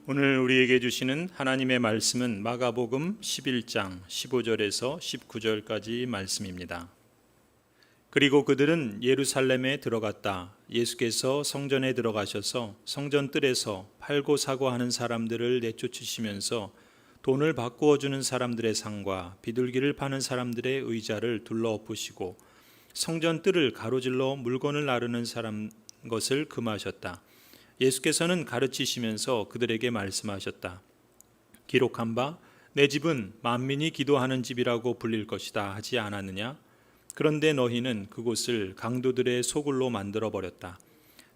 오늘 우리에게 주시는 하나님의 말씀은 마가복음 11장 15절에서 19절까지 말씀입니다. 그리고 그들은 예루살렘에 들어갔다. 예수께서 성전에 들어가셔서 성전 뜰에서 팔고 사고 하는 사람들을 내쫓으시면서 돈을 바꾸어 주는 사람들의 상과 비둘기를 파는 사람들의 의자를 둘러 엎으시고 성전 뜰을 가로질러 물건을 나르는 사람 것을 금하셨다. 예수께서는 가르치시면서 그들에게 말씀하셨다. 기록한 바 내 집은 만민이 기도하는 집이라고 불릴 것이다 하지 않았느냐? 그런데 너희는 그곳을 강도들의 소굴로 만들어버렸다.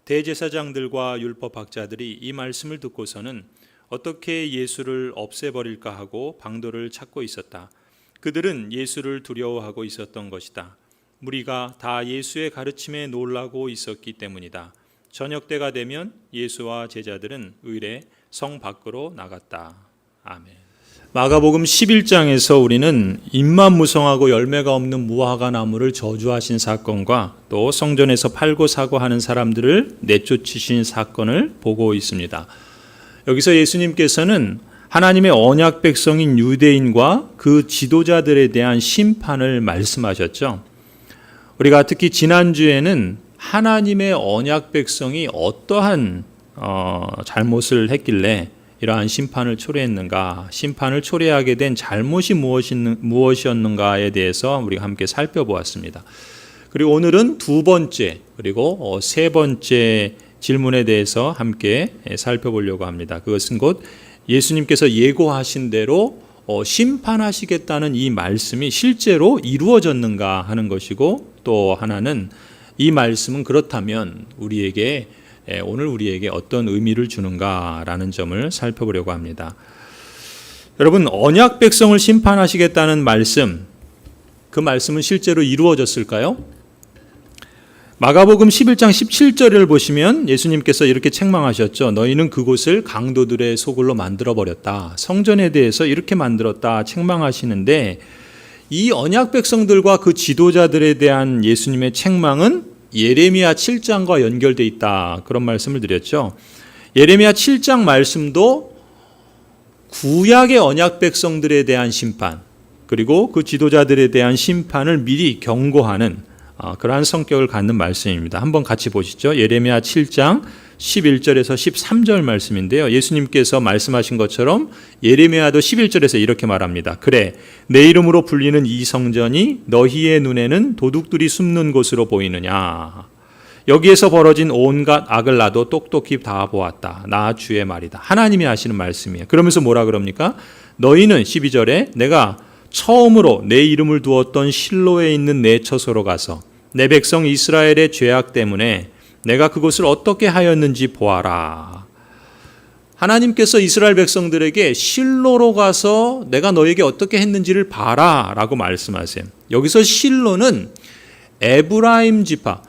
대제사장들과 율법학자들이 이 말씀을 듣고서는 어떻게 예수를 없애버릴까 하고 방도를 찾고 있었다. 그들은 예수를 두려워하고 있었던 것이다. 무리가 다 예수의 가르침에 놀라고 있었기 때문이다. 저녁 때가 되면 예수와 제자들은 의례 성 밖으로 나갔다. 아멘. 마가복음 11장에서 우리는 잎만 무성하고 열매가 없는 무화과 나무를 저주하신 사건과 또 성전에서 팔고 사고 하는 사람들을 내쫓으신 사건을 보고 있습니다. 여기서 예수님께서는 하나님의 언약 백성인 유대인과 그 지도자들에 대한 심판을 말씀하셨죠. 우리가 특히 지난주에는 하나님의 언약 백성이 어떠한 잘못을 했길래 이러한 심판을 초래했는가, 심판을 초래하게 된 잘못이 무엇이었는가에 대해서 우리가 함께 살펴보았습니다. 그리고 오늘은 두 번째 그리고 세 번째 질문에 대해서 함께 살펴보려고 합니다. 그것은 곧 예수님께서 예고하신 대로 심판하시겠다는 이 말씀이 실제로 이루어졌는가 하는 것이고, 또 하나는 이 말씀은 그렇다면 오늘 우리에게 어떤 의미를 주는가라는 점을 살펴보려고 합니다. 여러분, 언약 백성을 심판하시겠다는 말씀, 그 말씀은 실제로 이루어졌을까요? 마가복음 11장 17절을 보시면 예수님께서 이렇게 책망하셨죠. 너희는 그곳을 강도들의 소굴로 만들어버렸다. 성전에 대해서 이렇게 만들었다 책망하시는데, 이 언약 백성들과 그 지도자들에 대한 예수님의 책망은 예레미야 7장과 연결되어 있다. 그런 말씀을 드렸죠. 예레미야 7장 말씀도 구약의 언약 백성들에 대한 심판, 그리고 그 지도자들에 대한 심판을 미리 경고하는 그러한 성격을 갖는 말씀입니다. 한번 같이 보시죠. 예레미야 7장 11절에서 13절 말씀인데요. 예수님께서 말씀하신 것처럼 예레미야도 11절에서 이렇게 말합니다. 그래, 내 이름으로 불리는 이 성전이 너희의 눈에는 도둑들이 숨는 곳으로 보이느냐? 여기에서 벌어진 온갖 악을 나도 똑똑히 다 보았다. 나 주의 말이다. 하나님이 하시는 말씀이에요. 그러면서 뭐라 그럽니까? 너희는 12절에 내가 처음으로 내 이름을 두었던 실로에 있는 내 처소로 가서 내 백성 이스라엘의 죄악 때문에 내가 그것을 어떻게 하였는지 보아라. 하나님께서 이스라엘 백성들에게 실로로 가서 내가 너에게 어떻게 했는지를 봐라 라고 말씀하세요. 여기서 실로는 에브라임 지파,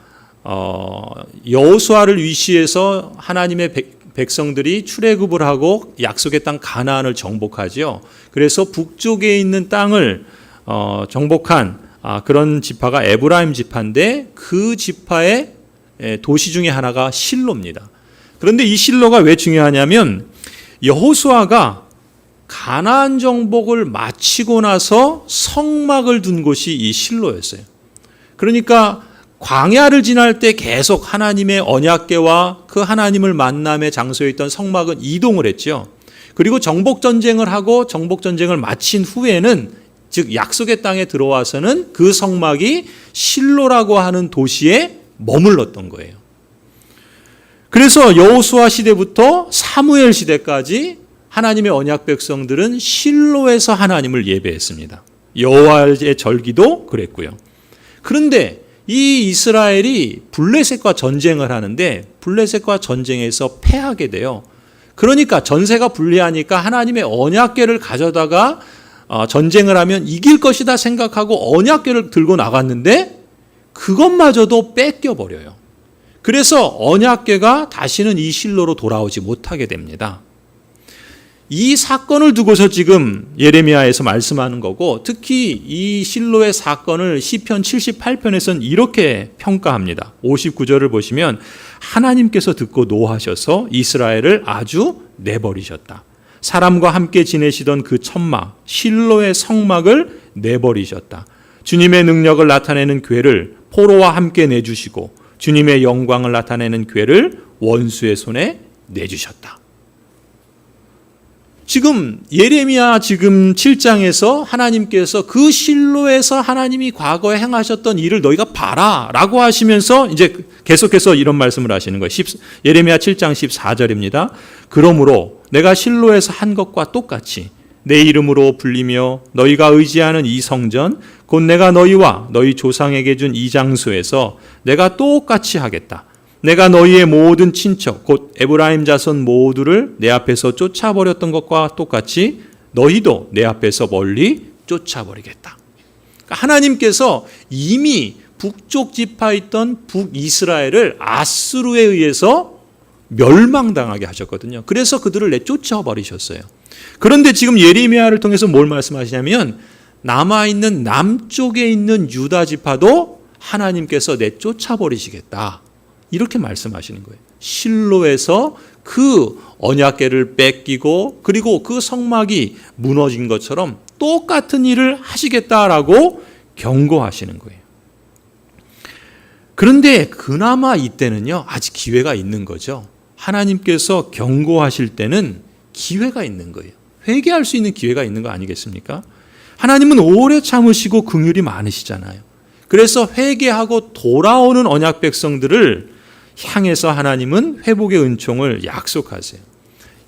여호수아를 위시해서 하나님의 백성들이 출애굽을 하고 약속의 땅 가나안을 정복하지요. 그래서 북쪽에 있는 땅을 정복한 그런 지파가 에브라임 지파인데, 그 지파의 도시 중에 하나가 실로입니다. 그런데 이 실로가 왜 중요하냐면, 여호수아가 가나안 정복을 마치고 나서 성막을 둔 곳이 이 실로였어요. 그러니까 광야를 지날 때 계속 하나님의 언약궤와 그 하나님을 만남의 장소에 있던 성막은 이동을 했죠. 그리고 정복전쟁을 하고 정복전쟁을 마친 후에는, 즉 약속의 땅에 들어와서는 그 성막이 실로라고 하는 도시에 머물렀던 거예요. 그래서 여호수아 시대부터 사무엘 시대까지 하나님의 언약 백성들은 실로에서 하나님을 예배했습니다. 여호와의 절기도 그랬고요. 그런데 이 이스라엘이 블레셋과 전쟁을 하는데, 블레셋과 전쟁에서 패하게 돼요. 그러니까 전세가 불리하니까 하나님의 언약궤를 가져다가 전쟁을 하면 이길 것이다 생각하고 언약궤를 들고 나갔는데 그것마저도 뺏겨버려요. 그래서 언약궤가 다시는 이 실로로 돌아오지 못하게 됩니다. 이 사건을 두고서 지금 예레미야에서 말씀하는 거고, 특히 이 실로의 사건을 시편 78편에서는 이렇게 평가합니다. 59절을 보시면 하나님께서 듣고 노하셔서 이스라엘을 아주 내버리셨다. 사람과 함께 지내시던 그 천막, 실로의 성막을 내버리셨다. 주님의 능력을 나타내는 궤를 포로와 함께 내주시고 주님의 영광을 나타내는 궤를 원수의 손에 내주셨다. 지금 예레미야 지금 7장에서 하나님께서 그 실로에서 하나님이 과거에 행하셨던 일을 너희가 봐라 라고 하시면서 이제 계속해서 이런 말씀을 하시는 거예요. 예레미야 7장 14절입니다. 그러므로 내가 실로에서 한 것과 똑같이 내 이름으로 불리며 너희가 의지하는 이 성전 곧 내가 너희와 너희 조상에게 준 이 장소에서 내가 똑같이 하겠다. 내가 너희의 모든 친척 곧 에브라임 자손 모두를 내 앞에서 쫓아버렸던 것과 똑같이 너희도 내 앞에서 멀리 쫓아버리겠다. 그러니까 하나님께서 이미 북쪽 지파 있던 북이스라엘을 아수르에 의해서 멸망당하게 하셨거든요. 그래서 그들을 내쫓아 버리셨어요. 그런데 지금 예레미야를 통해서 뭘 말씀하시냐면 남아있는 남쪽에 있는 유다 지파도 하나님께서 내쫓아 버리시겠다. 이렇게 말씀하시는 거예요. 실로에서 그 언약궤를 뺏기고 그리고 그 성막이 무너진 것처럼 똑같은 일을 하시겠다라고 경고하시는 거예요. 그런데 그나마 이때는요, 아직 기회가 있는 거죠. 하나님께서 경고하실 때는 기회가 있는 거예요. 회개할 수 있는 기회가 있는 거 아니겠습니까? 하나님은 오래 참으시고 긍휼이 많으시잖아요. 그래서 회개하고 돌아오는 언약 백성들을 향해서 하나님은 회복의 은총을 약속하세요.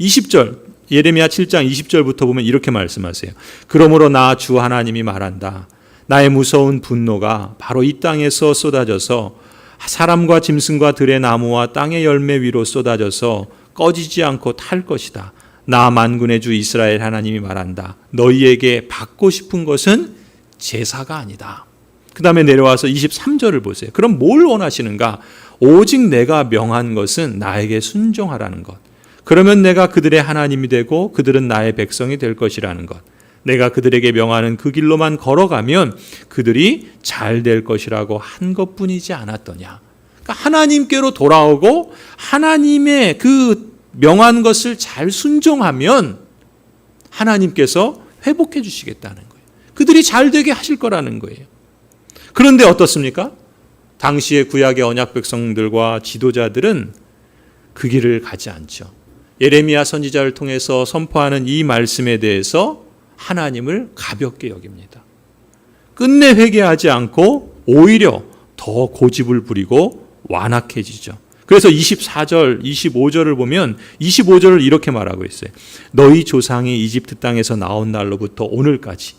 20절 예레미야 7장 20절부터 보면 이렇게 말씀하세요. 그러므로 나 주 하나님이 말한다. 나의 무서운 분노가 바로 이 땅에서 쏟아져서 사람과 짐승과 들의 나무와 땅의 열매 위로 쏟아져서 꺼지지 않고 탈 것이다. 나 만군의 주 이스라엘 하나님이 말한다. 너희에게 받고 싶은 것은 제사가 아니다. 그 다음에 내려와서 23절을 보세요. 그럼 뭘 원하시는가? 오직 내가 명한 것은 나에게 순종하라는 것. 그러면 내가 그들의 하나님이 되고 그들은 나의 백성이 될 것이라는 것. 내가 그들에게 명하는 그 길로만 걸어가면 그들이 잘 될 것이라고 한 것뿐이지 않았더냐. 그러니까 하나님께로 돌아오고 하나님의 그 명한 것을 잘 순종하면 하나님께서 회복해 주시겠다는 거예요. 그들이 잘 되게 하실 거라는 거예요. 그런데 어떻습니까? 당시의 구약의 언약 백성들과 지도자들은 그 길을 가지 않죠. 예레미야 선지자를 통해서 선포하는 이 말씀에 대해서 하나님을 가볍게 여깁니다. 끝내 회개하지 않고 오히려 더 고집을 부리고 완악해지죠. 그래서 24절, 25절을 보면 25절을 이렇게 말하고 있어요. 너희 조상이 이집트 땅에서 나온 날로부터 오늘까지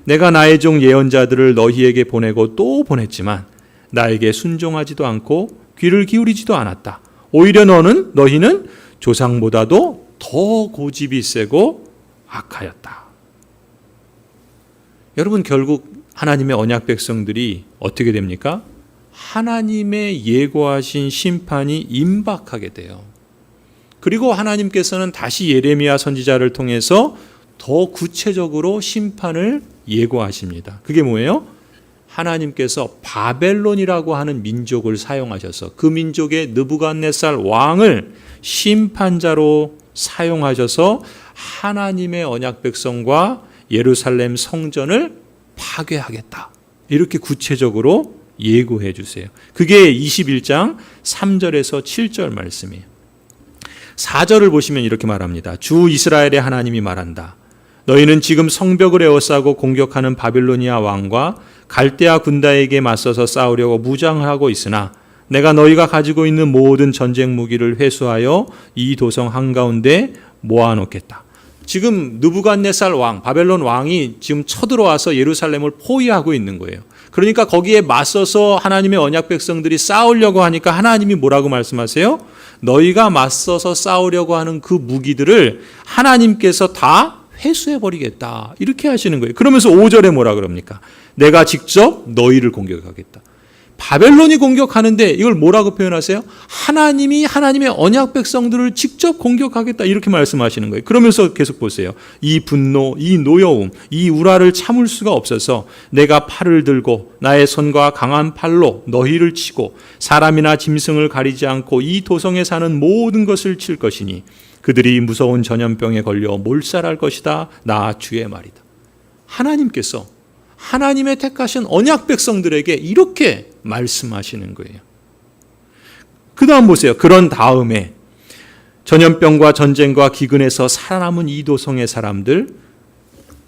내가 나의 종 예언자들을 너희에게 보내고 또 보냈지만 나에게 순종하지도 않고 귀를 기울이지도 않았다. 오히려 너희는 조상보다도 더 고집이 세고 악하였다. 여러분 결국 하나님의 언약 백성들이 어떻게 됩니까? 하나님의 예고하신 심판이 임박하게 돼요. 그리고 하나님께서는 다시 예레미야 선지자를 통해서 더 구체적으로 심판을 예고하십니다. 그게 뭐예요? 하나님께서 바벨론이라고 하는 민족을 사용하셔서 그 민족의 느부갓네살 왕을 심판자로 사용하셔서 하나님의 언약 백성과 예루살렘 성전을 파괴하겠다. 이렇게 구체적으로 예고해 주세요. 그게 21장 3절에서 7절 말씀이에요. 4절을 보시면 이렇게 말합니다. 주 이스라엘의 하나님이 말한다. 너희는 지금 성벽을 에워싸고 공격하는 바빌로니아 왕과 갈대아 군다에게 맞서서 싸우려고 무장을 하고 있으나 내가 너희가 가지고 있는 모든 전쟁 무기를 회수하여 이 도성 한가운데 모아놓겠다. 지금 느부갓네살 왕, 바벨론 왕이 지금 쳐들어와서 예루살렘을 포위하고 있는 거예요. 그러니까 거기에 맞서서 하나님의 언약 백성들이 싸우려고 하니까 하나님이 뭐라고 말씀하세요? 너희가 맞서서 싸우려고 하는 그 무기들을 하나님께서 다 회수해버리겠다. 이렇게 하시는 거예요. 그러면서 5절에 뭐라 그럽니까? 내가 직접 너희를 공격하겠다. 바벨론이 공격하는데 이걸 뭐라고 표현하세요? 하나님이 하나님의 언약 백성들을 직접 공격하겠다 이렇게 말씀하시는 거예요. 그러면서 계속 보세요. 이 분노, 이 노여움, 이 우라를 참을 수가 없어서 내가 팔을 들고 나의 손과 강한 팔로 너희를 치고 사람이나 짐승을 가리지 않고 이 도성에 사는 모든 것을 칠 것이니 그들이 무서운 전염병에 걸려 몰살할 것이다. 나 주의 말이다. 하나님께서 하나님의 택하신 언약 백성들에게 이렇게 말씀하시는 거예요. 그 다음 보세요. 그런 다음에 전염병과 전쟁과 기근에서 살아남은 이 도성의 사람들,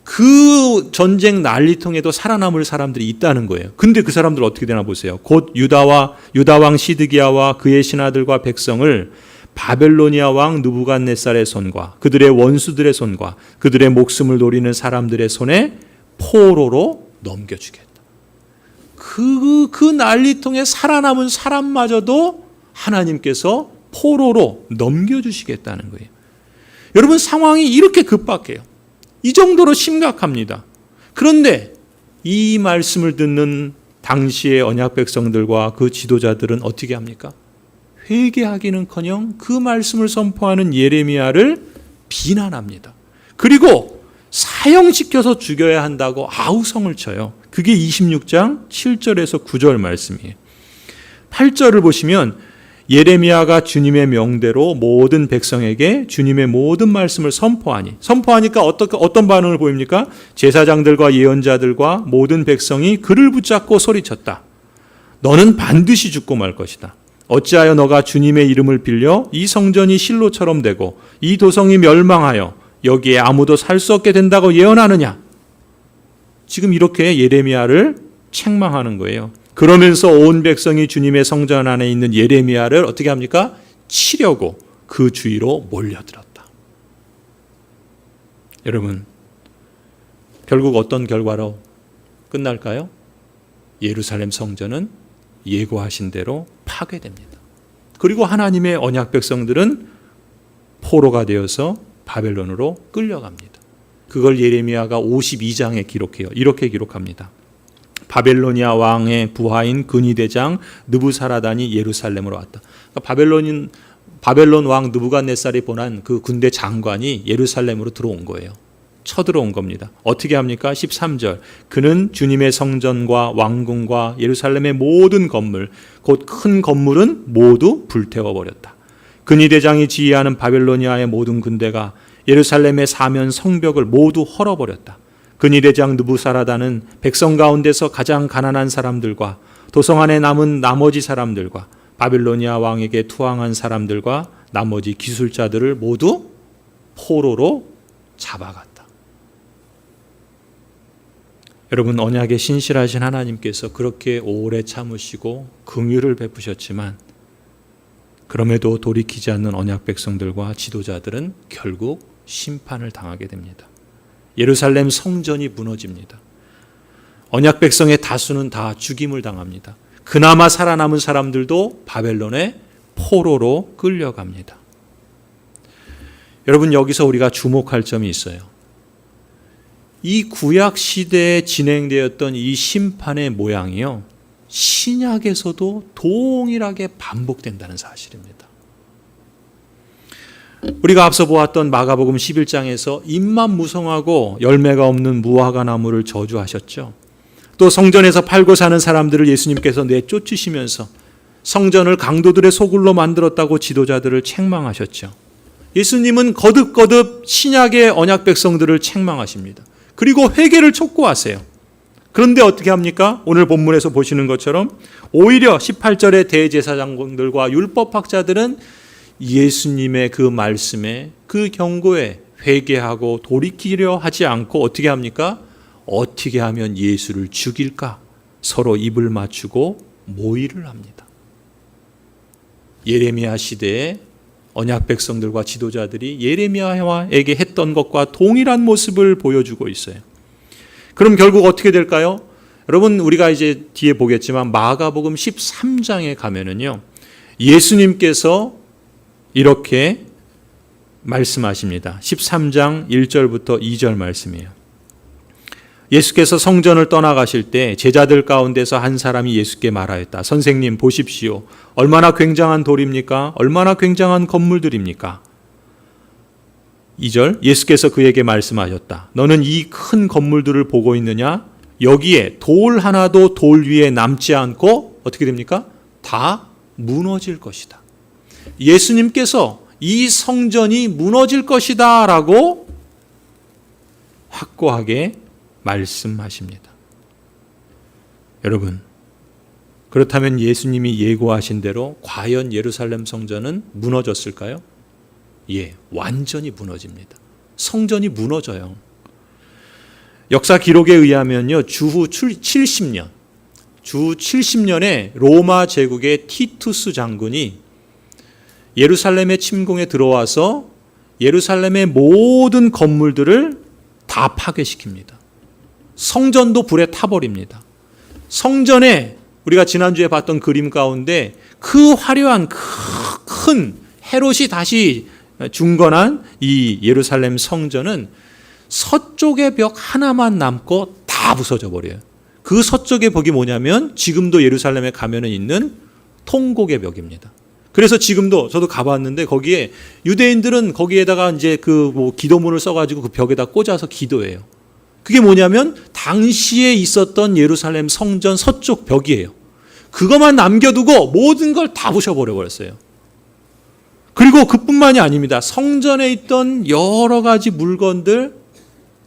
그 전쟁 난리통에도 살아남을 사람들이 있다는 거예요. 근데 그 사람들 어떻게 되나 보세요. 곧 유다왕 시드기야와 그의 신하들과 백성을 바벨로니아 왕 느부갓네살의 손과 그들의 원수들의 손과 그들의 목숨을 노리는 사람들의 손에 포로로 넘겨주겠다. 그 난리통에 살아남은 사람마저도 하나님께서 포로로 넘겨주시겠다는 거예요. 여러분, 상황이 이렇게 급박해요. 이 정도로 심각합니다. 그런데 이 말씀을 듣는 당시의 언약 백성들과 그 지도자들은 어떻게 합니까? 회개하기는커녕 그 말씀을 선포하는 예레미야를 비난합니다. 그리고 사형시켜서 죽여야 한다고 아우성을 쳐요. 그게 26장 7절에서 9절 말씀이에요. 8절을 보시면 예레미야가 주님의 명대로 모든 백성에게 주님의 모든 말씀을 선포하니까 어떤 반응을 보입니까? 제사장들과 예언자들과 모든 백성이 그를 붙잡고 소리쳤다. 너는 반드시 죽고 말 것이다. 어찌하여 너가 주님의 이름을 빌려 이 성전이 실로처럼 되고 이 도성이 멸망하여 여기에 아무도 살 수 없게 된다고 예언하느냐? 지금 이렇게 예레미야를 책망하는 거예요. 그러면서 온 백성이 주님의 성전 안에 있는 예레미야를 어떻게 합니까? 치려고 그 주위로 몰려들었다. 여러분, 결국 어떤 결과로 끝날까요? 예루살렘 성전은 예고하신 대로 파괴됩니다. 그리고 하나님의 언약 백성들은 포로가 되어서 바벨론으로 끌려갑니다. 그걸 예레미야가 52장에 기록해요. 이렇게 기록합니다. 바벨로니아 왕의 부하인 근위대장 느부사라단이 예루살렘으로 왔다. 그러니까 바벨론 왕 느부갓네살이 보낸 그 군대 장관이 예루살렘으로 들어온 거예요. 쳐들어온 겁니다. 어떻게 합니까? 13절. 그는 주님의 성전과 왕궁과 예루살렘의 모든 건물, 곧 큰 건물은 모두 불태워버렸다. 근위대장이 지휘하는 바벨로니아의 모든 군대가 예루살렘의 사면 성벽을 모두 헐어버렸다. 근위대장 느부사라단은 백성 가운데서 가장 가난한 사람들과 도성 안에 남은 나머지 사람들과 바벨로니아 왕에게 투항한 사람들과 나머지 기술자들을 모두 포로로 잡아갔다. 여러분, 언약에 신실하신 하나님께서 그렇게 오래 참으시고 긍휼을 베푸셨지만 그럼에도 돌이키지 않는 언약 백성들과 지도자들은 결국 심판을 당하게 됩니다. 예루살렘 성전이 무너집니다. 언약 백성의 다수는 다 죽임을 당합니다. 그나마 살아남은 사람들도 바벨론의 포로로 끌려갑니다. 여러분, 여기서 우리가 주목할 점이 있어요. 이 구약 시대에 진행되었던 이 심판의 모양이요, 신약에서도 동일하게 반복된다는 사실입니다. 우리가 앞서 보았던 마가복음 11장에서 잎만 무성하고 열매가 없는 무화과 나무를 저주하셨죠. 또 성전에서 팔고 사는 사람들을 예수님께서 내쫓으시면서 성전을 강도들의 소굴로 만들었다고 지도자들을 책망하셨죠. 예수님은 거듭거듭 신약의 언약 백성들을 책망하십니다. 그리고 회개를 촉구하세요. 그런데 어떻게 합니까? 오늘 본문에서 보시는 것처럼 오히려 18절의 대제사장들과 율법학자들은 예수님의 그 말씀에, 그 경고에 회개하고 돌이키려 하지 않고 어떻게 합니까? 어떻게 하면 예수를 죽일까? 서로 입을 맞추고 모의를 합니다. 예레미야 시대에 언약 백성들과 지도자들이 예레미야에게 했던 것과 동일한 모습을 보여주고 있어요. 그럼 결국 어떻게 될까요? 여러분, 우리가 이제 뒤에 보겠지만 마가복음 13장에 가면은요, 예수님께서 이렇게 말씀하십니다. 13장 1절부터 2절 말씀이에요. 예수께서 성전을 떠나가실 때 제자들 가운데서 한 사람이 예수께 말하였다. 선생님 보십시오. 얼마나 굉장한 돌입니까? 얼마나 굉장한 건물들입니까? 2절 예수께서 그에게 말씀하셨다. 너는 이 큰 건물들을 보고 있느냐? 여기에 돌 하나도 돌 위에 남지 않고 어떻게 됩니까? 다 무너질 것이다. 예수님께서 이 성전이 무너질 것이다 라고 확고하게 말씀하십니다. 여러분, 그렇다면 예수님이 예고하신 대로 과연 예루살렘 성전은 무너졌을까요? 예, 완전히 무너집니다. 성전이 무너져요. 역사 기록에 의하면요, 주후 70년에 로마 제국의 티투스 장군이 예루살렘의 침공에 들어와서 예루살렘의 모든 건물들을 다 파괴시킵니다. 성전도 불에 타버립니다. 성전에 우리가 지난주에 봤던 그림 가운데 그 화려한 큰 헤롯이 다시 중건한 이 예루살렘 성전은 서쪽의 벽 하나만 남고 다 부서져 버려요. 그 서쪽의 벽이 뭐냐면 지금도 예루살렘에 가면은 있는 통곡의 벽입니다. 그래서 지금도 저도 가봤는데 거기에 유대인들은 거기에다가 이제 그 뭐 기도문을 써가지고 그 벽에다 꽂아서 기도해요. 그게 뭐냐면 당시에 있었던 예루살렘 성전 서쪽 벽이에요. 그것만 남겨두고 모든 걸 다 부셔버려 버렸어요. 그리고 그뿐만이 아닙니다. 성전에 있던 여러 가지 물건들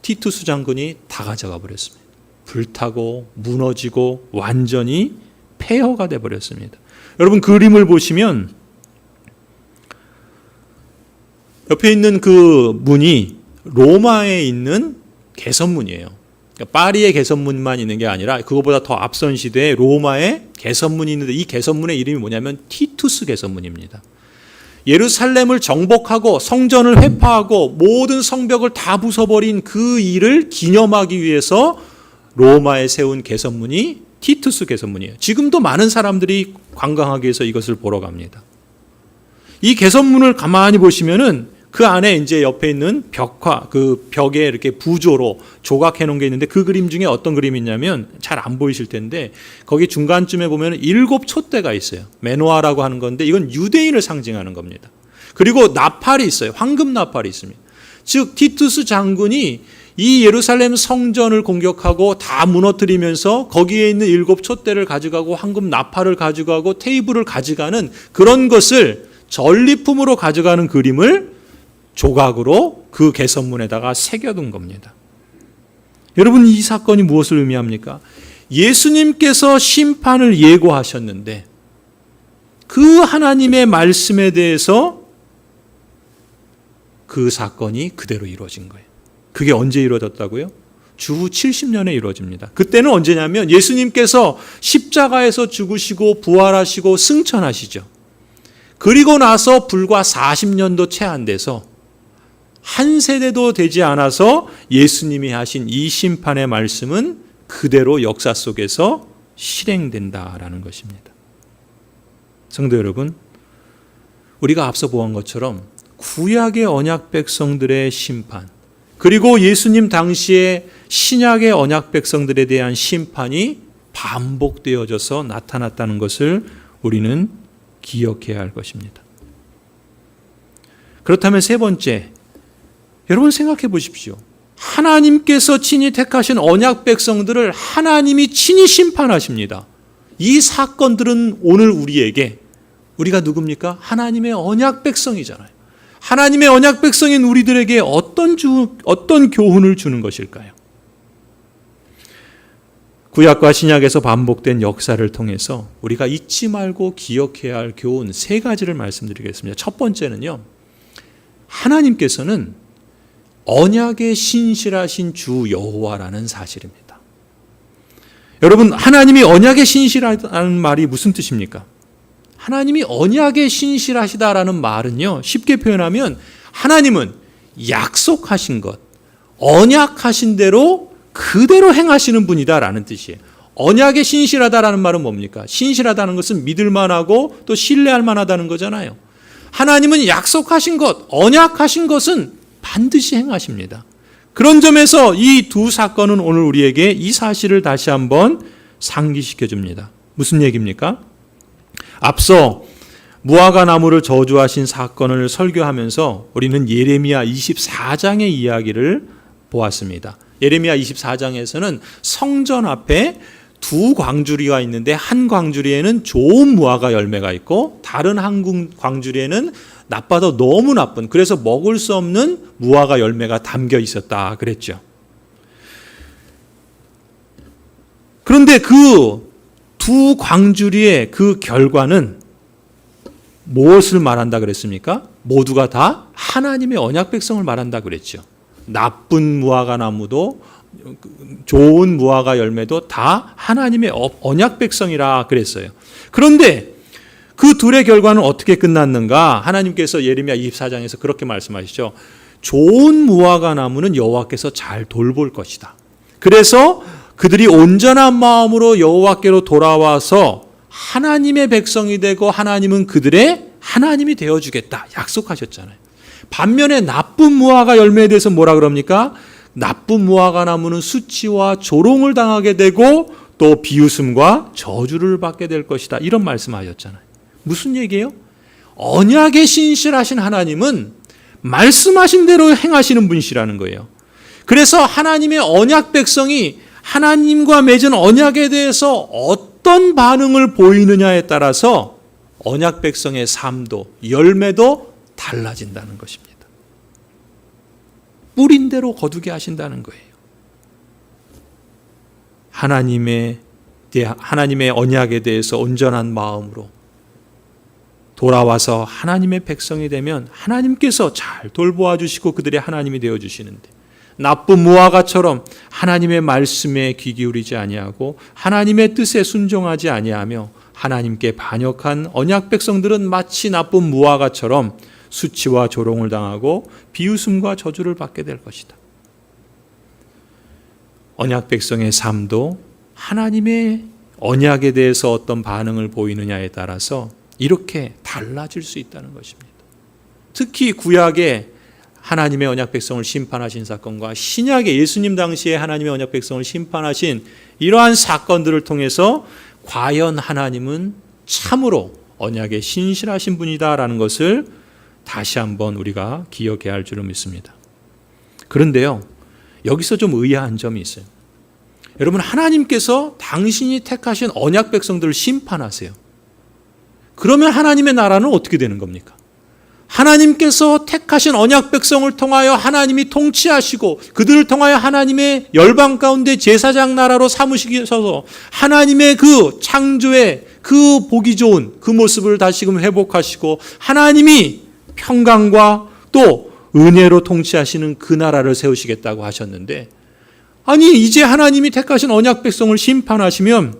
티투스 장군이 다 가져가 버렸습니다. 불타고 무너지고 완전히 폐허가 돼 버렸습니다. 여러분 그림을 보시면 옆에 있는 그 문이 로마에 있는 개선문이에요. 그러니까 파리의 개선문만 있는 게 아니라 그거보다 더 앞선 시대에 로마의 개선문이 있는데 이 개선문의 이름이 뭐냐면 티투스 개선문입니다. 예루살렘을 정복하고 성전을 회파하고 모든 성벽을 다 부숴버린 그 일을 기념하기 위해서 로마에 세운 개선문이 티투스 개선문이에요. 지금도 많은 사람들이 관광하기 위해서 이것을 보러 갑니다. 이 개선문을 가만히 보시면은 그 안에 이제 옆에 있는 벽화, 그 벽에 이렇게 부조로 조각해 놓은 게 있는데 그 그림 중에 어떤 그림이 있냐면 잘 안 보이실 텐데 거기 중간쯤에 보면 7 촛대가 있어요. 메노아라고 하는 건데 이건 유대인을 상징하는 겁니다. 그리고 나팔이 있어요. 황금 나팔이 있습니다. 즉 티투스 장군이 이 예루살렘 성전을 공격하고 다 무너뜨리면서 거기에 있는 7 촛대를 가져가고 황금 나팔을 가져가고 테이블을 가져가는 그런 것을 전리품으로 가져가는 그림을 조각으로 그 개선문에다가 새겨둔 겁니다. 여러분 이 사건이 무엇을 의미합니까? 예수님께서 심판을 예고하셨는데 그 하나님의 말씀에 대해서 그 사건이 그대로 이루어진 거예요. 그게 언제 이루어졌다고요? 주후 70년에 이루어집니다. 그때는 언제냐면 예수님께서 십자가에서 죽으시고 부활하시고 승천하시죠. 그리고 나서 불과 40년도 채 안 돼서 한 세대도 되지 않아서 예수님이 하신 이 심판의 말씀은 그대로 역사 속에서 실행된다라는 것입니다. 성도 여러분, 우리가 앞서 보한 것처럼 구약의 언약 백성들의 심판, 그리고 예수님 당시에 신약의 언약 백성들에 대한 심판이 반복되어져서 나타났다는 것을 우리는 기억해야 할 것입니다. 그렇다면 세 번째, 여러분 생각해 보십시오. 하나님께서 친히 택하신 언약 백성들을 하나님이 친히 심판하십니다. 이 사건들은 오늘 우리가 누굽니까? 하나님의 언약 백성이잖아요. 하나님의 언약 백성인 우리들에게 어떤 교훈을 주는 것일까요? 구약과 신약에서 반복된 역사를 통해서 우리가 잊지 말고 기억해야 할 교훈 3가지를 말씀드리겠습니다. 첫 번째는요, 하나님께서는 언약의 신실하신 주 여호와라는 사실입니다. 여러분, 하나님이 언약의 신실하다는 말이 무슨 뜻입니까? 하나님이 언약의 신실하시다라는 말은요, 쉽게 표현하면 하나님은 약속하신 것, 언약하신 대로 그대로 행하시는 분이다라는 뜻이에요. 언약의 신실하다라는 말은 뭡니까? 신실하다는 것은 믿을 만하고 또 신뢰할 만하다는 거잖아요. 하나님은 약속하신 것, 언약하신 것은 반드시 행하십니다. 그런 점에서 이 두 사건은 오늘 우리에게 이 사실을 다시 한번 상기시켜 줍니다. 무슨 얘기입니까? 앞서 무화과 나무를 저주하신 사건을 설교하면서 우리는 예레미야 24장의 이야기를 보았습니다. 예레미야 24장에서는 성전 앞에 두 광주리가 있는데 한 광주리에는 좋은 무화과 열매가 있고 다른 한 광주리에는 나빠도 너무 나쁜, 그래서 먹을 수 없는 무화과 열매가 담겨 있었다 그랬죠. 그런데 그 두 광주리의 그 결과는 무엇을 말한다 그랬습니까? 모두가 다 하나님의 언약 백성을 말한다 그랬죠. 나쁜 무화과 나무도 좋은 무화과 열매도 다 하나님의 언약 백성이라 그랬어요. 그런데 그 둘의 결과는 어떻게 끝났는가? 하나님께서 예레미야 24장에서 그렇게 말씀하시죠. 좋은 무화과 나무는 여호와께서 잘 돌볼 것이다. 그래서 그들이 온전한 마음으로 여호와께로 돌아와서 하나님의 백성이 되고 하나님은 그들의 하나님이 되어주겠다 약속하셨잖아요. 반면에 나쁜 무화과 열매에 대해서 뭐라 그럽니까? 나쁜 무화과 나무는 수치와 조롱을 당하게 되고 또 비웃음과 저주를 받게 될 것이다. 이런 말씀하셨잖아요. 무슨 얘기예요? 언약에 신실하신 하나님은 말씀하신 대로 행하시는 분이시라는 거예요. 그래서 하나님의 언약 백성이 하나님과 맺은 언약에 대해서 어떤 반응을 보이느냐에 따라서 언약 백성의 삶도 열매도 달라진다는 것입니다. 뿌린 대로 거두게 하신다는 거예요. 하나님의 언약에 대해서 온전한 마음으로 돌아와서 하나님의 백성이 되면 하나님께서 잘 돌보아 주시고 그들의 하나님이 되어 주시는데, 나쁜 무화과처럼 하나님의 말씀에 귀 기울이지 아니하고 하나님의 뜻에 순종하지 아니하며 하나님께 반역한 언약 백성들은 마치 나쁜 무화과처럼 수치와 조롱을 당하고 비웃음과 저주를 받게 될 것이다. 언약 백성의 삶도 하나님의 언약에 대해서 어떤 반응을 보이느냐에 따라서 이렇게 달라질 수 있다는 것입니다. 특히 구약에 하나님의 언약 백성을 심판하신 사건과 신약의 예수님 당시에 하나님의 언약 백성을 심판하신 이러한 사건들을 통해서 과연 하나님은 참으로 언약에 신실하신 분이다라는 것을 다시 한번 우리가 기억해야 할 줄을 믿습니다. 그런데요, 여기서 좀 의아한 점이 있어요. 여러분, 하나님께서 당신이 택하신 언약 백성들을 심판하세요. 그러면 하나님의 나라는 어떻게 되는 겁니까? 하나님께서 택하신 언약 백성을 통하여 하나님이 통치하시고 그들을 통하여 하나님의 열방 가운데 제사장 나라로 삼으시셔서 하나님의 그 창조의 그 보기 좋은 그 모습을 다시금 회복하시고 하나님이 평강과 또 은혜로 통치하시는 그 나라를 세우시겠다고 하셨는데, 아니 이제 하나님이 택하신 언약 백성을 심판하시면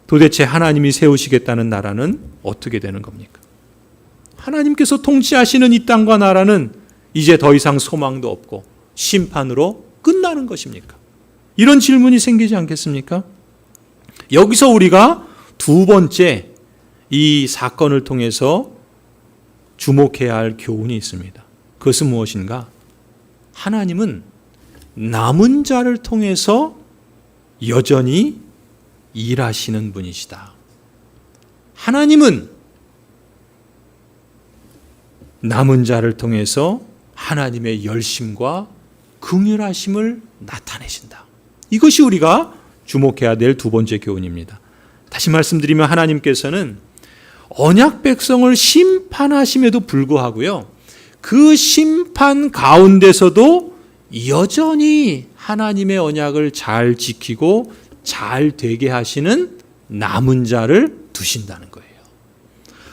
도대체 하나님이 세우시겠다는 나라는 어떻게 되는 겁니까? 하나님께서 통치하시는 이 땅과 나라는 이제 더 이상 소망도 없고 심판으로 끝나는 것입니까? 이런 질문이 생기지 않겠습니까? 여기서 우리가 두 번째 이 사건을 통해서 주목해야 할 교훈이 있습니다. 그것은 무엇인가? 하나님은 남은 자를 통해서 여전히 일하시는 분이시다. 하나님은 남은 자를 통해서 하나님의 열심과 긍휼하심을 나타내신다. 이것이 우리가 주목해야 될 두 번째 교훈입니다. 다시 말씀드리면 하나님께서는 언약 백성을 심판하심에도 불구하고요, 그 심판 가운데서도 여전히 하나님의 언약을 잘 지키고 잘 되게 하시는 남은 자를 두신다는 거예요.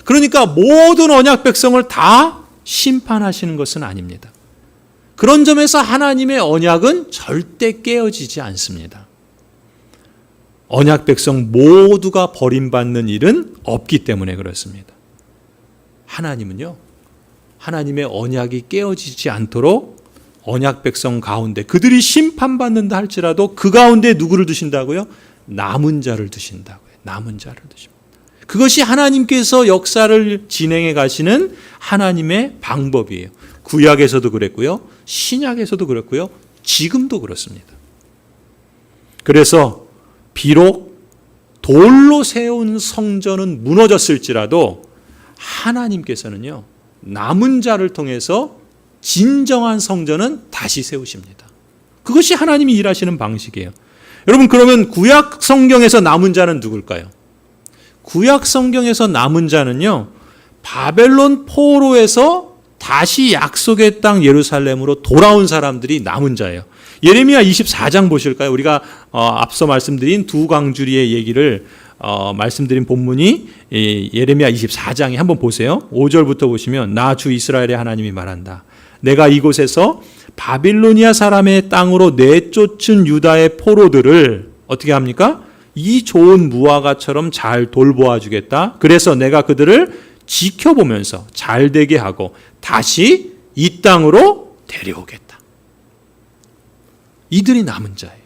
그러니까 모든 언약 백성을 다 심판하시는 것은 아닙니다. 그런 점에서 하나님의 언약은 절대 깨어지지 않습니다. 언약 백성 모두가 버림받는 일은 없기 때문에 그렇습니다. 하나님은요, 하나님의 언약이 깨어지지 않도록 언약 백성 가운데 그들이 심판받는다 할지라도 그 가운데 누구를 두신다고요? 남은 자를 두신다고요. 남은 자를 두십니다. 그것이 하나님께서 역사를 진행해 가시는 하나님의 방법이에요. 구약에서도 그랬고요, 신약에서도 그랬고요, 지금도 그렇습니다. 그래서 비록 돌로 세운 성전은 무너졌을지라도 하나님께서는요, 남은 자를 통해서 진정한 성전은 다시 세우십니다. 그것이 하나님이 일하시는 방식이에요. 여러분, 그러면 구약 성경에서 남은 자는 누굴까요? 구약 성경에서 남은 자는요, 바벨론 포로에서 다시 약속의 땅 예루살렘으로 돌아온 사람들이 남은 자예요. 예레미야 24장 보실까요? 우리가 앞서 말씀드린 두 광주리의 얘기를 말씀드린 본문이 예레미야 24장에 한번 보세요. 5절부터 보시면 나 주 이스라엘의 하나님이 말한다. 내가 이곳에서 바빌로니아 사람의 땅으로 내쫓은 유다의 포로들을 어떻게 합니까? 이 좋은 무화과처럼 잘 돌보아 주겠다. 그래서 내가 그들을 지켜보면서 잘 되게 하고 다시 이 땅으로 데려오겠다. 이들이 남은 자예요.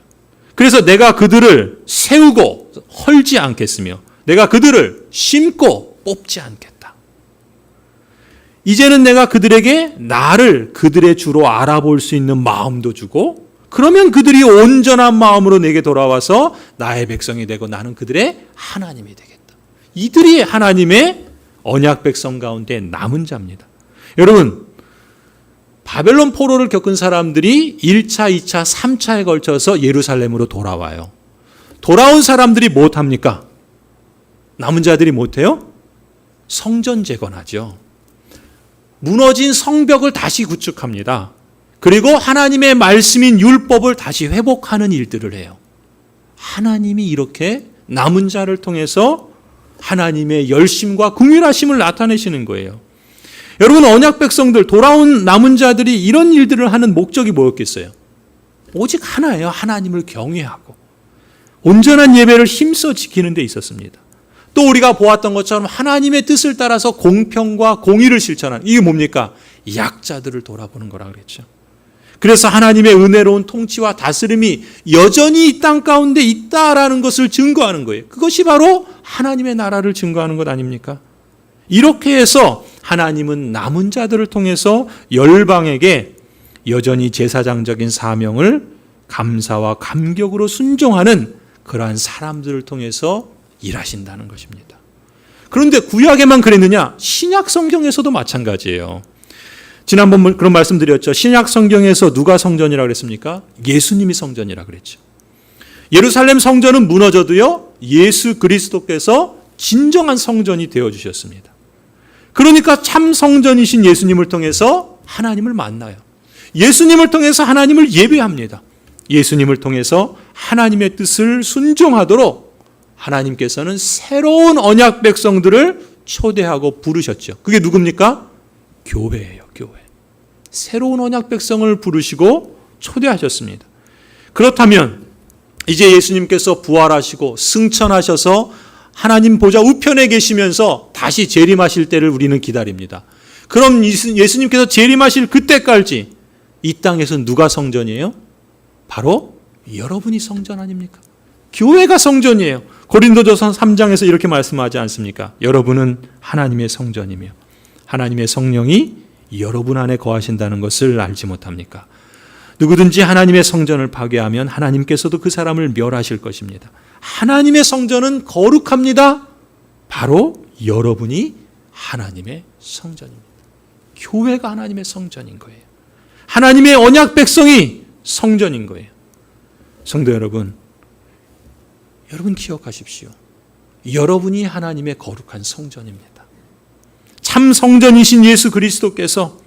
그래서 내가 그들을 세우고 헐지 않겠으며 내가 그들을 심고 뽑지 않겠다. 이제는 내가 그들에게 나를 그들의 주로 알아볼 수 있는 마음도 주고, 그러면 그들이 온전한 마음으로 내게 돌아와서 나의 백성이 되고 나는 그들의 하나님이 되겠다. 이들이 하나님의 언약 백성 가운데 남은 자입니다. 여러분, 바벨론 포로를 겪은 사람들이 1차, 2차, 3차에 걸쳐서 예루살렘으로 돌아와요. 돌아온 사람들이 못합니까? 남은 자들이 못해요? 성전 재건하죠. 무너진 성벽을 다시 구축합니다. 그리고 하나님의 말씀인 율법을 다시 회복하는 일들을 해요. 하나님이 이렇게 남은 자를 통해서 하나님의 열심과 긍휼하심을 나타내시는 거예요. 여러분, 언약 백성들, 돌아온 남은 자들이 이런 일들을 하는 목적이 뭐였겠어요? 오직 하나예요. 하나님을 경외하고 온전한 예배를 힘써 지키는 데 있었습니다. 또 우리가 보았던 것처럼 하나님의 뜻을 따라서 공평과 공의를 실천하는, 이게 뭡니까? 약자들을 돌아보는 거라 그랬죠. 그래서 하나님의 은혜로운 통치와 다스림이 여전히 이 땅 가운데 있다라는 것을 증거하는 거예요. 그것이 바로 하나님의 나라를 증거하는 것 아닙니까? 이렇게 해서 하나님은 남은 자들을 통해서 열방에게 여전히 제사장적인 사명을 감사와 감격으로 순종하는 그러한 사람들을 통해서 일하신다는 것입니다. 그런데 구약에만 그랬느냐? 신약 성경에서도 마찬가지예요. 지난번 그런 말씀드렸죠. 신약 성경에서 누가 성전이라고 그랬습니까? 예수님이 성전이라고 그랬죠. 예루살렘 성전은 무너져도요, 예수 그리스도께서 진정한 성전이 되어주셨습니다. 그러니까 참 성전이신 예수님을 통해서 하나님을 만나요. 예수님을 통해서 하나님을 예배합니다. 예수님을 통해서 하나님의 뜻을 순종하도록 하나님께서는 새로운 언약 백성들을 초대하고 부르셨죠. 그게 누굽니까? 교회예요, 교회. 새로운 언약 백성을 부르시고 초대하셨습니다. 그렇다면 이제 예수님께서 부활하시고 승천하셔서 하나님 보좌 우편에 계시면서 다시 재림하실 때를 우리는 기다립니다. 그럼 예수님께서 재림하실 그때까지 이 땅에서 누가 성전이에요? 바로 여러분이 성전 아닙니까? 교회가 성전이에요. 고린도전서 3장에서 이렇게 말씀하지 않습니까? 여러분은 하나님의 성전이며 하나님의 성령이 여러분 안에 거하신다는 것을 알지 못합니까? 누구든지 하나님의 성전을 파괴하면 하나님께서도 그 사람을 멸하실 것입니다. 하나님의 성전은 거룩합니다. 바로 여러분이 하나님의 성전입니다. 교회가 하나님의 성전인 거예요. 하나님의 언약 백성이 성전인 거예요. 성도 여러분, 여러분 기억하십시오. 여러분이 하나님의 거룩한 성전입니다. 참 성전이신 예수 그리스도께서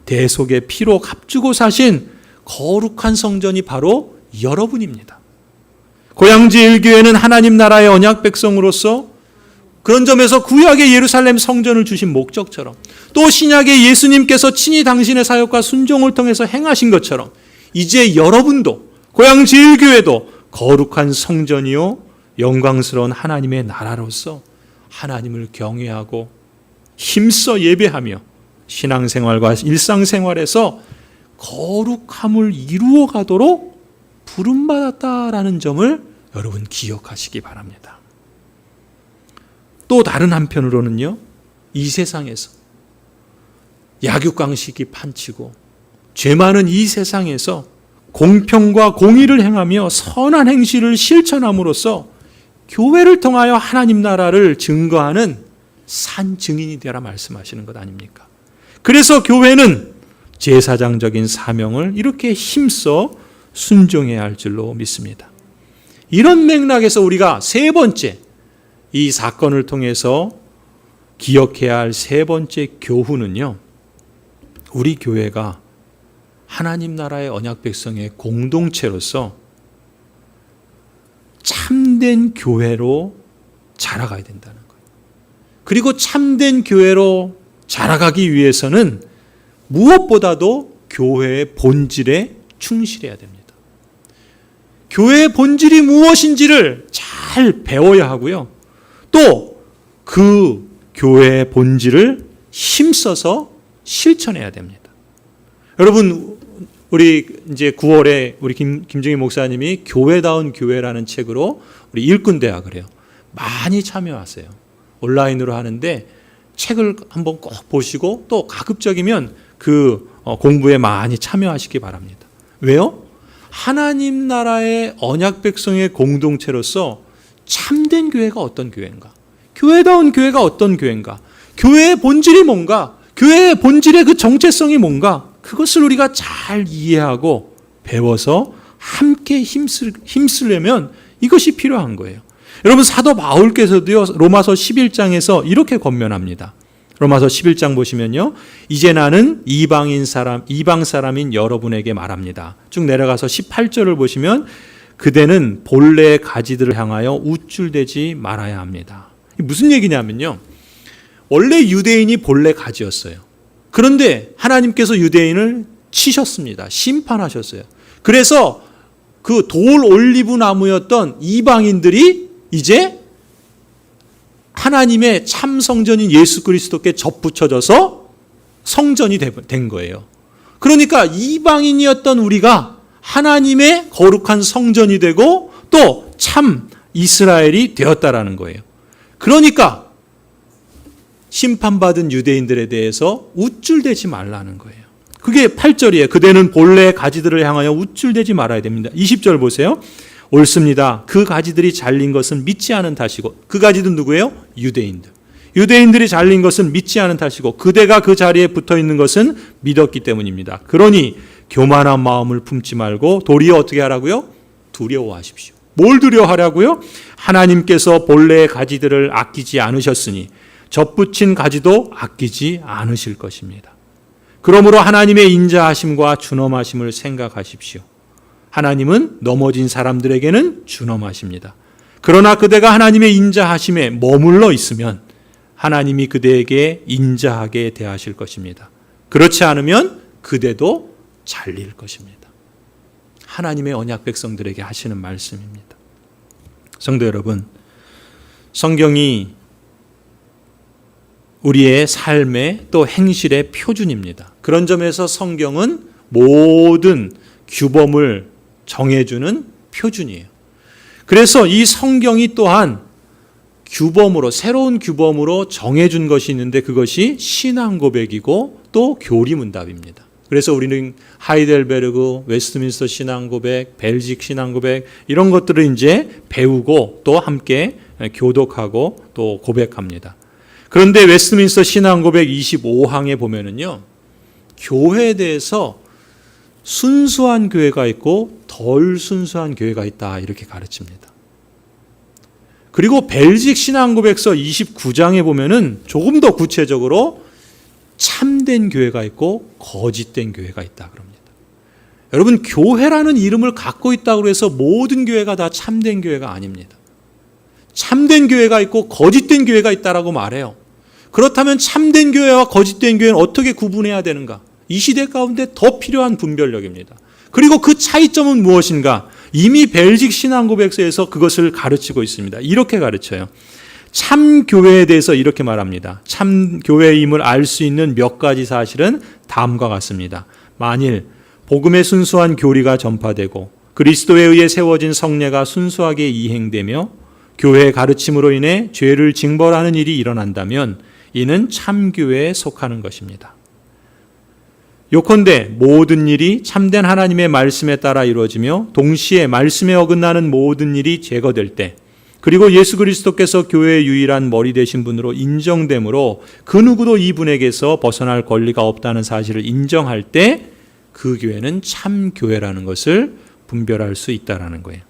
대속의 피로 값주고 사신 거룩한 성전이 바로 여러분입니다. 고양지 1교회는 하나님 나라의 언약 백성으로서 그런 점에서 구약의 예루살렘 성전을 주신 목적처럼, 또 신약의 예수님께서 친히 당신의 사역과 순종을 통해서 행하신 것처럼 이제 여러분도, 고양지 1교회도 거룩한 성전이요 영광스러운 하나님의 나라로서 하나님을 경외하고 힘써 예배하며 신앙생활과 일상생활에서 거룩함을 이루어 가도록 부름받았다라는 점을 여러분 기억하시기 바랍니다. 또 다른 한편으로는요, 이 세상에서 약육강식이 판치고 죄 많은 이 세상에서 공평과 공의를 행하며 선한 행실을 실천함으로써 교회를 통하여 하나님 나라를 증거하는 산 증인이 되라 말씀하시는 것 아닙니까? 그래서 교회는 제사장적인 사명을 이렇게 힘써 순종해야 할 줄로 믿습니다. 이런 맥락에서 우리가 세 번째, 이 사건을 통해서 기억해야 할 세 번째 교훈은요, 우리 교회가 하나님 나라의 언약 백성의 공동체로서 참된 교회로 자라가야 된다는 거예요. 그리고 참된 교회로 자라가기 위해서는 무엇보다도 교회의 본질에 충실해야 됩니다. 교회의 본질이 무엇인지를 잘 배워야 하고요. 또 그 교회의 본질을 힘써서 실천해야 됩니다. 여러분, 우리 이제 9월에 우리 김정희 목사님이 교회다운 교회라는 책으로 우리 일꾼대학을 해요. 많이 참여하세요. 온라인으로 하는데 책을 한번 꼭 보시고 또 가급적이면 그 공부에 많이 참여하시기 바랍니다. 왜요? 하나님 나라의 언약 백성의 공동체로서 참된 교회가 어떤 교회인가? 교회다운 교회가 어떤 교회인가? 교회의 본질이 뭔가? 교회의 본질의 그 정체성이 뭔가? 그것을 우리가 잘 이해하고 배워서 함께 힘쓰려면 이것이 필요한 거예요. 여러분, 사도 바울께서도요, 로마서 11장에서 이렇게 권면합니다. 로마서 11장 보시면요, 이제 나는 이방 사람인 여러분에게 말합니다. 쭉 내려가서 18절을 보시면 그대는 본래의 가지들을 향하여 우쭐대지 말아야 합니다. 무슨 얘기냐면요, 원래 유대인이 본래 가지였어요. 그런데 하나님께서 유대인을 치셨습니다. 심판하셨어요. 그래서 그 돌 올리브 나무였던 이방인들이 이제 하나님의 참 성전인 예수 그리스도께 접붙여져서 성전이 된 거예요. 그러니까 이방인이었던 우리가 하나님의 거룩한 성전이 되고 또 참 이스라엘이 되었다라는 거예요. 그러니까 심판받은 유대인들에 대해서 우쭐대지 말라는 거예요. 그게 8절이에요. 그대는 본래의 가지들을 향하여 우쭐대지 말아야 됩니다. 20절 보세요. 옳습니다. 그 가지들이 잘린 것은 믿지 않은 탓이고, 그 가지들은 누구예요? 유대인들. 유대인들이 잘린 것은 믿지 않은 탓이고 그대가 그 자리에 붙어 있는 것은 믿었기 때문입니다. 그러니 교만한 마음을 품지 말고 도리어 어떻게 하라고요? 두려워하십시오. 뭘 두려워하라고요? 하나님께서 본래의 가지들을 아끼지 않으셨으니 접붙인 가지도 아끼지 않으실 것입니다. 그러므로 하나님의 인자하심과 준엄하심을 생각하십시오. 하나님은 넘어진 사람들에게는 준엄하십니다. 그러나 그대가 하나님의 인자하심에 머물러 있으면 하나님이 그대에게 인자하게 대하실 것입니다. 그렇지 않으면 그대도 잘릴 것입니다. 하나님의 언약 백성들에게 하시는 말씀입니다. 성도 여러분, 성경이 우리의 삶의 또 행실의 표준입니다. 그런 점에서 성경은 모든 규범을 정해주는 표준이에요. 그래서 이 성경이 또한 규범으로, 새로운 규범으로 정해준 것이 있는데 그것이 신앙 고백이고 또 교리문답입니다. 그래서 우리는 하이델베르그, 웨스트민스터 신앙 고백, 벨직 신앙 고백 이런 것들을 이제 배우고 또 함께 교독하고 또 고백합니다. 그런데 웨스트민스터 신앙 고백 25항에 보면은요, 교회에 대해서 순수한 교회가 있고 덜 순수한 교회가 있다 이렇게 가르칩니다. 그리고 벨직 신앙고백서 29장에 보면은 조금 더 구체적으로 참된 교회가 있고 거짓된 교회가 있다 그럽니다. 여러분, 교회라는 이름을 갖고 있다고 해서 모든 교회가 다 참된 교회가 아닙니다. 참된 교회가 있고 거짓된 교회가 있다라고 말해요. 그렇다면 참된 교회와 거짓된 교회는 어떻게 구분해야 되는가? 이 시대 가운데 더 필요한 분별력입니다. 그리고 그 차이점은 무엇인가? 이미 벨직 신앙고백서에서 그것을 가르치고 있습니다. 이렇게 가르쳐요. 참 교회에 대해서 이렇게 말합니다. 참 교회임을 알 수 있는 몇 가지 사실은 다음과 같습니다. 만일 복음의 순수한 교리가 전파되고 그리스도에 의해 세워진 성례가 순수하게 이행되며 교회의 가르침으로 인해 죄를 징벌하는 일이 일어난다면 이는 참 교회에 속하는 것입니다. 요컨대 모든 일이 참된 하나님의 말씀에 따라 이루어지며 동시에 말씀에 어긋나는 모든 일이 제거될 때, 그리고 예수 그리스도께서 교회의 유일한 머리 되신 분으로 인정됨으로 그 누구도 이분에게서 벗어날 권리가 없다는 사실을 인정할 때 그 교회는 참 교회라는 것을 분별할 수 있다라는 거예요.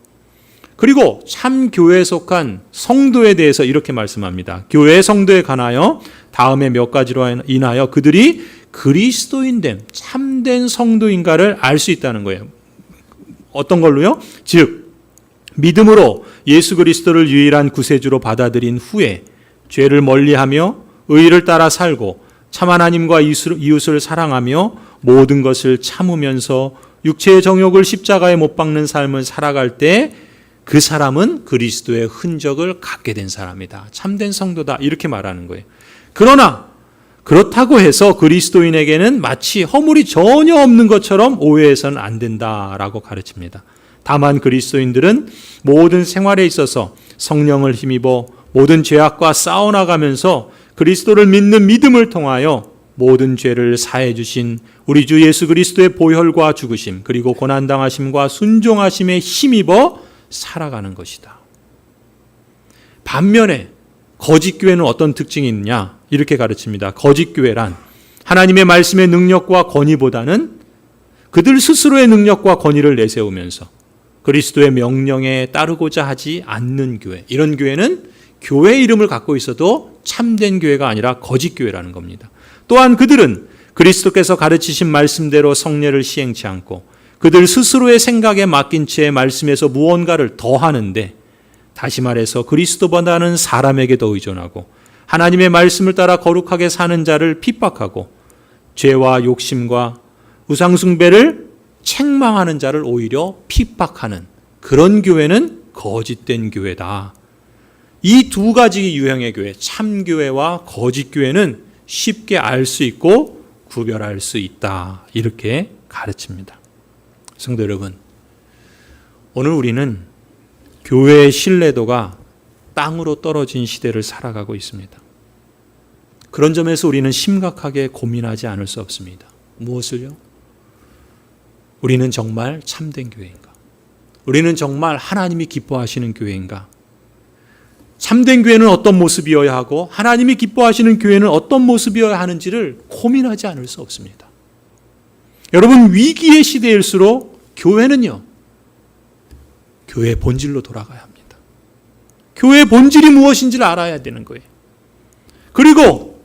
그리고 참 교회에 속한 성도에 대해서 이렇게 말씀합니다. 교회 성도에 관하여 다음에 몇 가지로 인하여 그들이 그리스도인됨, 참된 성도인가를 알 수 있다는 거예요. 어떤 걸로요? 즉 믿음으로 예수 그리스도를 유일한 구세주로 받아들인 후에 죄를 멀리하며 의를 따라 살고 참 하나님과 이웃을 사랑하며 모든 것을 참으면서 육체의 정욕을 십자가에 못 박는 삶을 살아갈 때 그 사람은 그리스도의 흔적을 갖게 된 사람이다. 참된 성도다. 이렇게 말하는 거예요. 그러나 그렇다고 해서 그리스도인에게는 마치 허물이 전혀 없는 것처럼 오해해서는 안 된다라고 가르칩니다. 다만 그리스도인들은 모든 생활에 있어서 성령을 힘입어 모든 죄악과 싸워나가면서 그리스도를 믿는 믿음을 통하여 모든 죄를 사해 주신 우리 주 예수 그리스도의 보혈과 죽으심 그리고 고난당하심과 순종하심에 힘입어 살아가는 것이다. 반면에 거짓 교회는 어떤 특징이 있느냐? 이렇게 가르칩니다. 거짓 교회란 하나님의 말씀의 능력과 권위보다는 그들 스스로의 능력과 권위를 내세우면서 그리스도의 명령에 따르고자 하지 않는 교회. 이런 교회는 교회 이름을 갖고 있어도 참된 교회가 아니라 거짓 교회라는 겁니다. 또한 그들은 그리스도께서 가르치신 말씀대로 성례를 시행치 않고 그들 스스로의 생각에 맡긴 채 말씀에서 무언가를 더하는데, 다시 말해서 그리스도보다는 사람에게 더 의존하고 하나님의 말씀을 따라 거룩하게 사는 자를 핍박하고 죄와 욕심과 우상숭배를 책망하는 자를 오히려 핍박하는 그런 교회는 거짓된 교회다. 이 두 가지 유형의 교회, 참교회와 거짓교회는 쉽게 알 수 있고 구별할 수 있다. 이렇게 가르칩니다. 성도 여러분, 오늘 우리는 교회의 신뢰도가 땅으로 떨어진 시대를 살아가고 있습니다. 그런 점에서 우리는 심각하게 고민하지 않을 수 없습니다. 무엇을요? 우리는 정말 참된 교회인가? 우리는 정말 하나님이 기뻐하시는 교회인가? 참된 교회는 어떤 모습이어야 하고 하나님이 기뻐하시는 교회는 어떤 모습이어야 하는지를 고민하지 않을 수 없습니다. 여러분, 위기의 시대일수록 교회는요, 교회의 본질로 돌아가야 합니다. 교회의 본질이 무엇인지를 알아야 되는 거예요. 그리고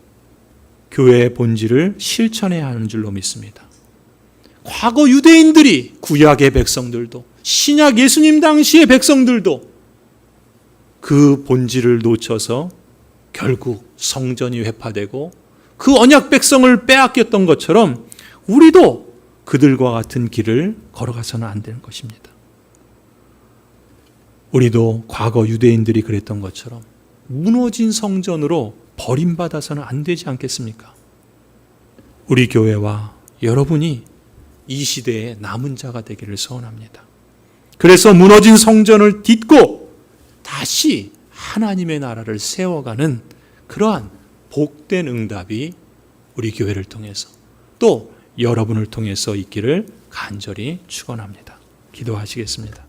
교회의 본질을 실천해야 하는 줄로 믿습니다. 과거 유대인들이, 구약의 백성들도, 신약 예수님 당시의 백성들도 그 본질을 놓쳐서 결국 성전이 회파되고 그 언약 백성을 빼앗겼던 것처럼 우리도 그들과 같은 길을 걸어가서는 안 되는 것입니다. 우리도 과거 유대인들이 그랬던 것처럼 무너진 성전으로 버림받아서는 안 되지 않겠습니까? 우리 교회와 여러분이 이 시대의 남은 자가 되기를 소원합니다. 그래서 무너진 성전을 딛고 다시 하나님의 나라를 세워가는 그러한 복된 응답이 우리 교회를 통해서 또 여러분을 통해서 있기를 간절히 축원합니다. 기도하시겠습니다.